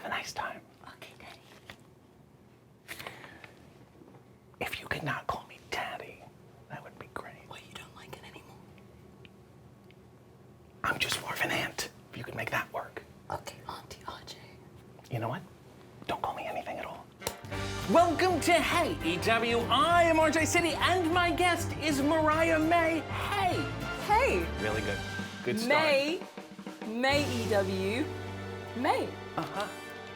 Have a nice time. Okay, Daddy. If you could not call me Daddy, that would be great. Well, you don't like it anymore. I'm just more of an aunt, if you could make that work. Okay, Auntie RJ. You know what? Don't call me anything at all. Welcome to Hey EW. I am RJ City, and my guest is Mariah May. Hey. Hey. Really good. Good start. May EW. May. Uh-huh.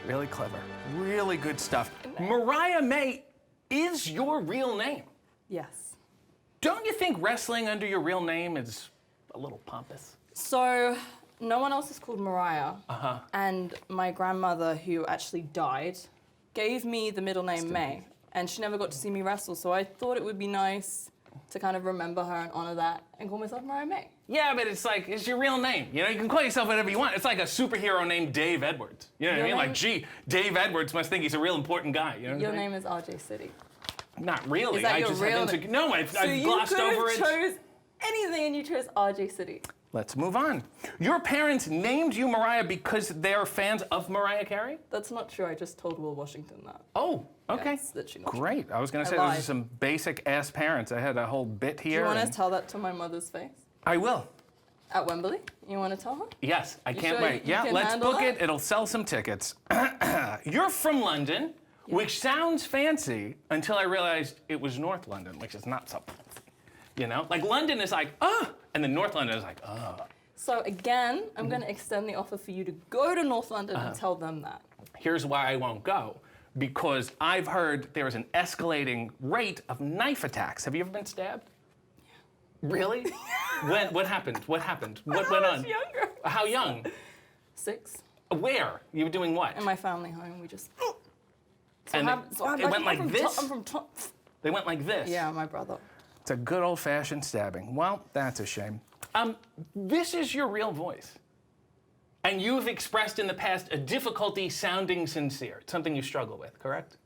Really clever. Really good stuff. Mariah May is your real name. Yes. Don't you think wrestling under your real name is a little pompous? So, no one else is called Mariah. Uh-huh. And my grandmother, who actually died, gave me the middle name May. And she never got to see me wrestle, so I thought it would be nice to kind of remember her and honor that and call myself Mariah May. Yeah, but it's like, it's your real name. You know, you can call yourself whatever you want. It's like a superhero named Dave Edwards. You know what I mean? Like, gee, Dave Edwards must think he's a real important guy. You know Your name is RJ City. Not really. Is that I your just real have no, I So glossed over it. you could have chose anything and you chose RJ City. Let's move on. Your parents named you Mariah because they're fans of Mariah Carey? That's not true. I just told Will Washington that. Oh, okay. It's literally not true. Great. I was going to say those are some basic ass parents. I had a whole bit here. Do you want to tell that to my mother's face? I will. At Wembley? You want to tell her? Yes, I can't sure wait. you Yeah, can let's handle book that? it. It'll sell some tickets. You're from London, which sounds fancy until I realized it was North London, which is not so fancy. You know? Like London is like, and then North London is like, So again, I'm going to extend the offer for you to go to North London and tell them that. Here's why I won't go. Because I've heard there is an escalating rate of knife attacks. Have you ever been stabbed? Yeah. Really? What happened? What happened? What went on? I was younger. How young? 6. Where? You were doing what? In my family home, we just... And it went like this? I'm from They went like this? Yeah, my brother. It's a good old-fashioned stabbing. Well, that's a shame. This is your real voice. And you've expressed in the past a difficulty sounding sincere. It's something you struggle with, correct?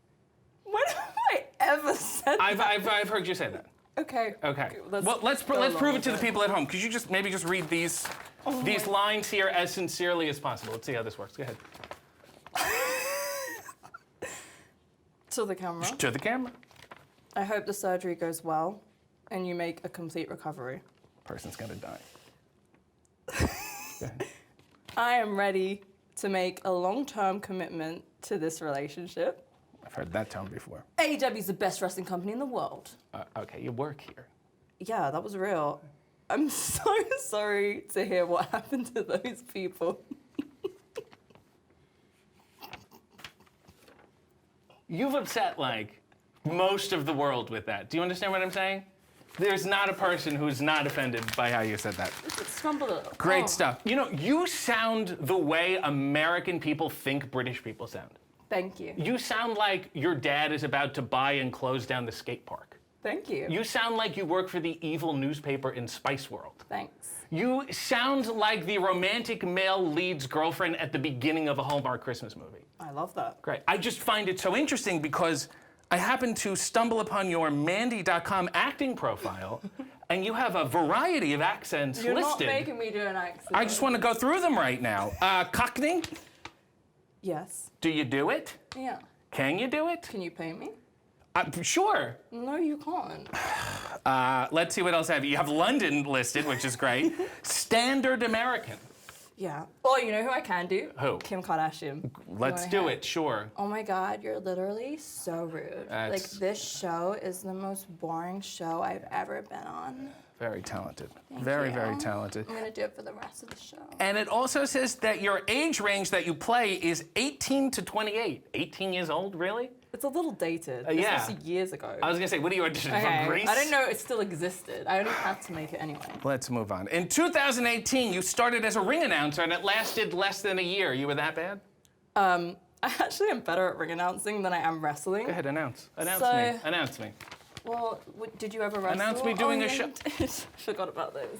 When have I ever said that? I've heard you say that. Okay. Okay. Well, let's prove it to the people at home. Could you just maybe read these lines here as sincerely as possible? Let's see how this works. Go ahead. To the camera. To the camera. I hope the surgery goes well and you make a complete recovery. Person's gonna die. I am ready to make a long-term commitment to this relationship. I've heard that tone before. AEW is the best wrestling company in the world. Okay, you work here. Yeah, that was real. I'm so sorry to hear what happened to those people. You've upset, like, most of the world with that. Do you understand what I'm saying? There's not a person who's not offended by how you said that. Stumbled it. Great stuff. You know, you sound the way American people think British people sound. Thank you. You sound like your dad is about to buy and close down the skate park. Thank you. You sound like you work for the evil newspaper in Spice World. Thanks. You sound like the romantic male lead's girlfriend at the beginning of a Hallmark Christmas movie. I love that. Great. I just find it so interesting because I happened to stumble upon your Mandy.com acting profile, and you have a variety of accents You're listed. not making me do an accent. I just want to go through them right now. Cockney? Yes. Do you do it? Yeah. Can you do it? Can you pay me? Sure. No, you can't. Let's see what else I have. You have London listed, which is great. Standard American. Yeah. Oh, you know who I can do? Who? Kim Kardashian. Let's do it, sure. Oh my God, you're literally so rude. Like, this show is the most boring show I've ever been on. Very talented. Thank very, you. very talented. I'm gonna do it for the rest of the show. And it also says that your age range that you play is 18 to 28. 18 years old, really? It's a little dated. This yeah. was years ago. I was gonna say, what are you auditioning for, Grease? I didn't know it still existed. I only had to make it anyway. Let's move on. In 2018, you started as a ring announcer, and it lasted less than a year. You were that bad? I actually am better at ring announcing than I am wrestling. Go ahead, announce. Announce So- me. Announce me. Well, did you ever wrestle? Announce me doing a show. I forgot about this.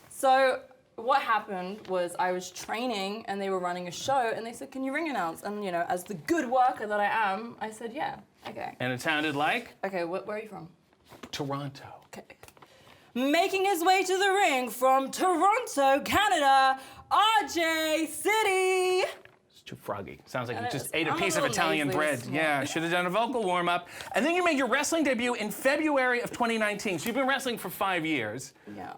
So what happened was I was training and they were running a show and they said, can you ring announce? And you know, as the good worker that I am, I said, yeah, okay. And it sounded like? Okay, where are you from? Toronto. Okay. Making his way to the ring from Toronto, Canada, RJ City. Too froggy. Sounds like you It just is. ate a I'm a piece of little Italian nasally bread. this morning. Yeah, should have done a vocal warm-up. And then you made your wrestling debut in February of 2019. So you've been wrestling for 5 years. Yeah.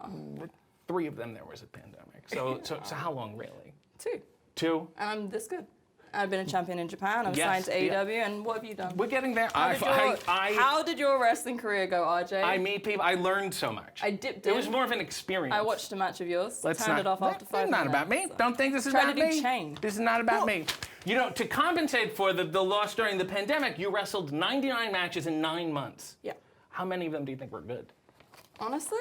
3 of them there was a pandemic. So how long really? 2. 2? And I'm this good. I've been a champion in Japan. I've Yes, signed to AEW. And what have you done? We're getting there. How did your wrestling career go, RJ? I meet people. I learned so much. I dipped It in. was more of an experience. I watched a match of yours. Let's turned not, it off after 5 It's minutes. not about me. so. Don't think this is Try about to do me. chain. This is not about me. You know, to compensate for the loss during the pandemic, you wrestled 99 matches in 9 months. Yeah. How many of them do you think were good? Honestly,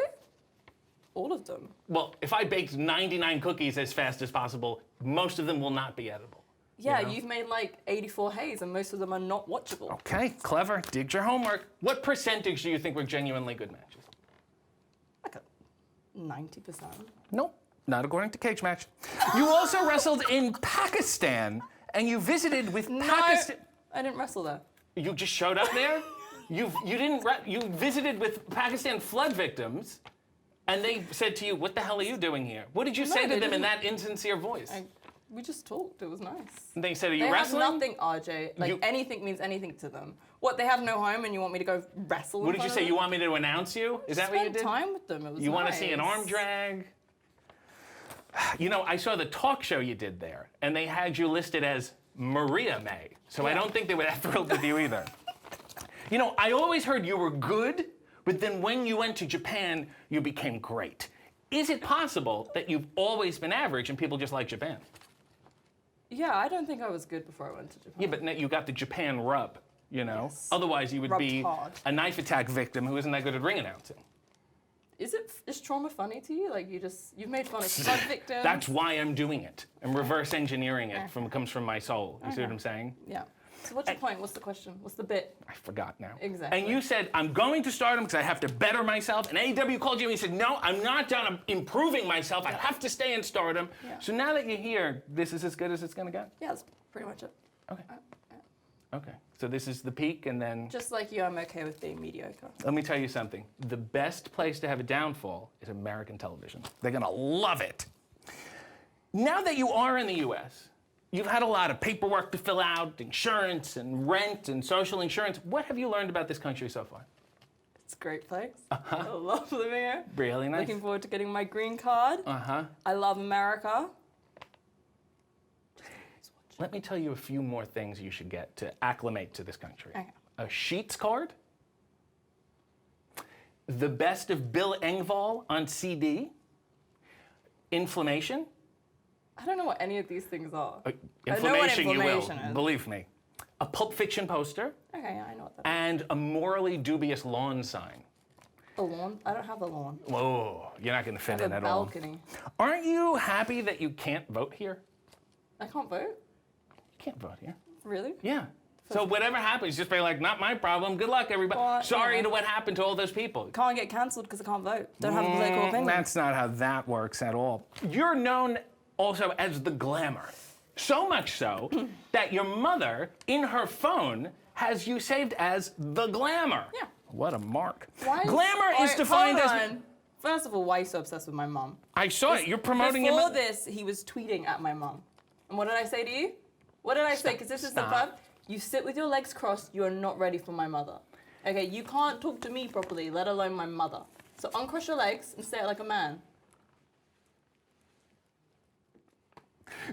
all of them. Well, if I baked 99 cookies as fast as possible, most of them will not be edible. Yeah, You know? you've made like 84 hays, and most of them are not watchable. Okay, clever. Did your homework. What percentage do you think were genuinely good matches? Like a 90%. Nope, not according to Cage Match. You also wrestled in Pakistan, and you visited with Pakistan. I didn't wrestle there. You just showed up there? You visited with Pakistan flood victims, and they said to you, "What the hell are you doing here?" What did you say to they them in didn't. that insincere voice? We just talked. It was nice. And they said, "Are you They have wrestling?" nothing, RJ. Like, You- anything means anything to them. What, they have no home and you want me to go wrestle in What did you front say? of You them? want me to announce you? Is that what you Spend did? time with them. It was You want to nice. see an arm drag? You know, I saw the talk show you did there, and they had you listed as Mariah May. So I Yeah. don't think they were that thrilled with you either. You know, I always heard you were good, but then when you went to Japan, you became great. Is it possible that you've always been average and people just like Japan? Yeah, I don't think I was good before I went to Japan. Yeah, but now you got the Japan rub, you know? Yes. Otherwise, you would Rubbed be hard. a knife attack victim who isn't that good at ring announcing. Is trauma funny to you? Like, you've made fun of flood victims. That's why I'm doing it. I'm reverse engineering it. Comes from my soul. You see what I'm saying? Yeah. So what's your point? What's the question? What's the bit? I forgot now. Exactly. And you said, I'm going to Stardom because I have to better myself. And AEW called you and you said, no, I'm not done. I'm improving myself. I have to stay in Stardom. Yeah. So now that you're here, this is as good as it's going to get? Yeah, that's pretty much it. Okay. Okay. So this is the peak, and then Just like you, I'm okay with being mediocre. let me tell you something. The best place to have a downfall is American television. They're going to love it. Now that you are in the U.S., you've had a lot of paperwork to fill out, insurance and rent and social insurance. What have you learned about this country so far? It's a great place. I love living here. Really nice. Looking forward to getting my green card. Uh-huh. I love America. Let me tell you a few more things you should get to acclimate to this country. Okay. A Sheets card, the best of Bill Engvall on CD, inflammation. I don't know what any of these things are. I know what Inflammation, you will, inflammation is. believe me. A Pulp Fiction poster, Okay, yeah, I know what that is. and a morally dubious lawn sign. A lawn? I don't have a lawn. Whoa, you're not going to fit I in have at a all. balcony. Aren't you happy that you can't vote here? I can't vote? You can't vote here. Really? Yeah. So whatever happens, just be like, not my problem. Good luck, everybody. Well, Sorry yeah. to what happened to all those people. Can't get cancelled because I can't vote. Don't have a political opinion. That's not how that works at all. You're known also as the glamour. So much so that your mother, in her phone, has you saved as the glamour. Yeah. What a mark. Why Glamour is Alright, defined hold as. on. First of all, why are you so obsessed with my mum? I saw it. You're promoting Before your. this, he was tweeting at my mum. And what did I say to you? What did I say? Because this is the Stop. pub. You sit with your legs crossed. You are not ready for my mother. Okay, you can't talk to me properly, let alone my mother. So uncross your legs and say it like a man.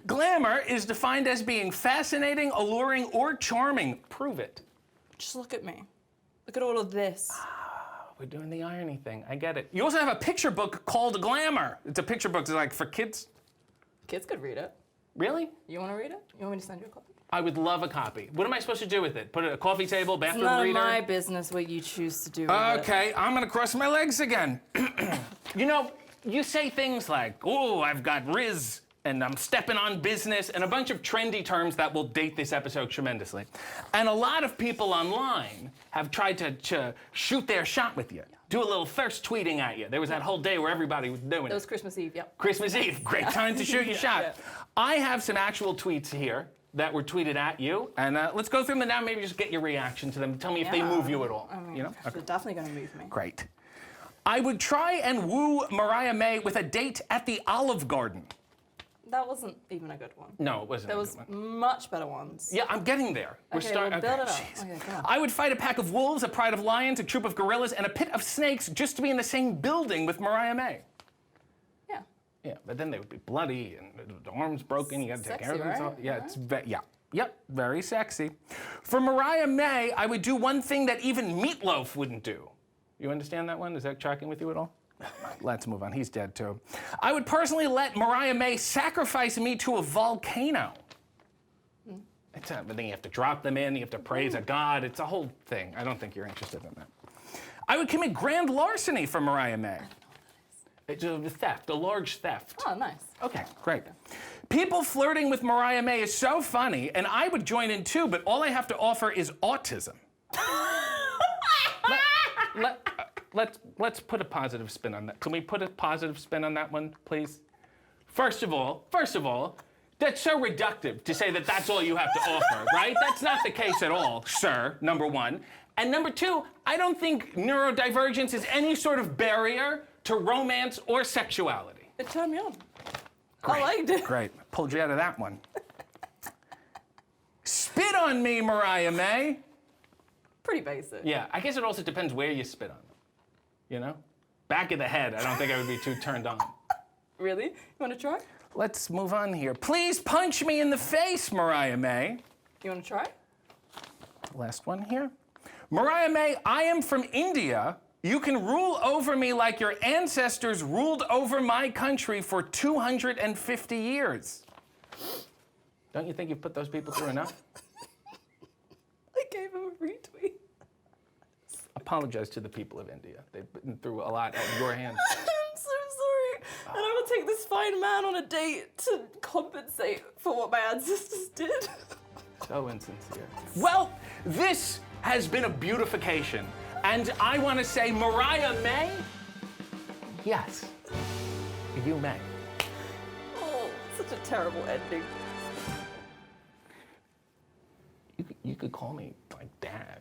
Glamour is defined as being fascinating, alluring, or charming. Prove it. Just look at me. Look at all of this. We're doing the irony thing. I get it. You also have a picture book called Glamour. It's a picture book. It's like for kids. Kids could read it. Really? You want to read it? You want me to send you a copy? I would love a copy. What am I supposed to do with it? Put it at a coffee table, bathroom None reader? of my business what you choose to do with it. Okay, I'm gonna cross my legs again. You know, you say things like, oh, I've got Riz, and I'm stepping on business, and a bunch of trendy terms that will date this episode tremendously. And a lot of people online have tried to shoot their shot with you, do a little thirst tweeting at you. There was that whole day where everybody was doing It was Christmas Eve, yep. Christmas Eve, great time to shoot your shot. Yeah. I have some actual tweets here that were tweeted at you, and let's go through them and now maybe just get your reaction to them. Tell me if they Yeah. move you at all. I mean, You know? they're definitely going to move me. Great. I would try and woo Mariah May with a date at the Olive Garden. That wasn't even a good one. No, it wasn't There a was good one. much better ones. Yeah, I'm getting there. Okay, well, build it up. jeez. Okay, come on. I would fight a pack of wolves, a pride of lions, a troop of gorillas, and a pit of snakes just to be in the same building with Mariah May. Yeah. Yeah, but then they would be bloody and the arms broken. You got to take care of Sexy, them. right? Yeah, Yep, very sexy. For Mariah May, I would do one thing that even Meatloaf wouldn't do. You understand that one? Is that tracking with you at all? Let's move on. He's dead too. I would personally let Mariah May sacrifice me to a volcano. But then you have to drop them in. You have to praise a god. It's a whole thing. I don't think you're interested in that. I would commit grand larceny for Mariah May. It's a theft, a large theft. Oh, nice. Okay, great. People flirting with Mariah May is so funny, and I would join in too, but all I have to offer is autism. Let's put a positive spin on that. Can we put a positive spin on that one, please? First of all, that's so reductive to say that that's all you have to offer, right? That's not the case at all, sir, number one. And number two, I don't think neurodivergence is any sort of barrier to romance or sexuality. It turned me on. Great, I liked it. Great. Pulled you out of that one. Spit on me, Mariah May. Pretty basic. Yeah, I guess it also depends where you spit on them. You know? Back of the head, I don't think I would be too turned on. Really? You want to try? Let's move on here. Please punch me in the face, Mariah May. You want to try? Last one here. Mariah May, I am from India. You can rule over me like your ancestors ruled over my country for 250 years. Don't you think you've put those people through enough? I gave him a retweet. Apologize to the people of India. They've been through a lot at your hands. I'm so sorry. And I will take this fine man on a date to compensate for what my ancestors did. So insincere. Well, this has been a beautification. And I want to say, Mariah May, yes, you may. Oh, such a terrible ending. You could call me, like, Dad.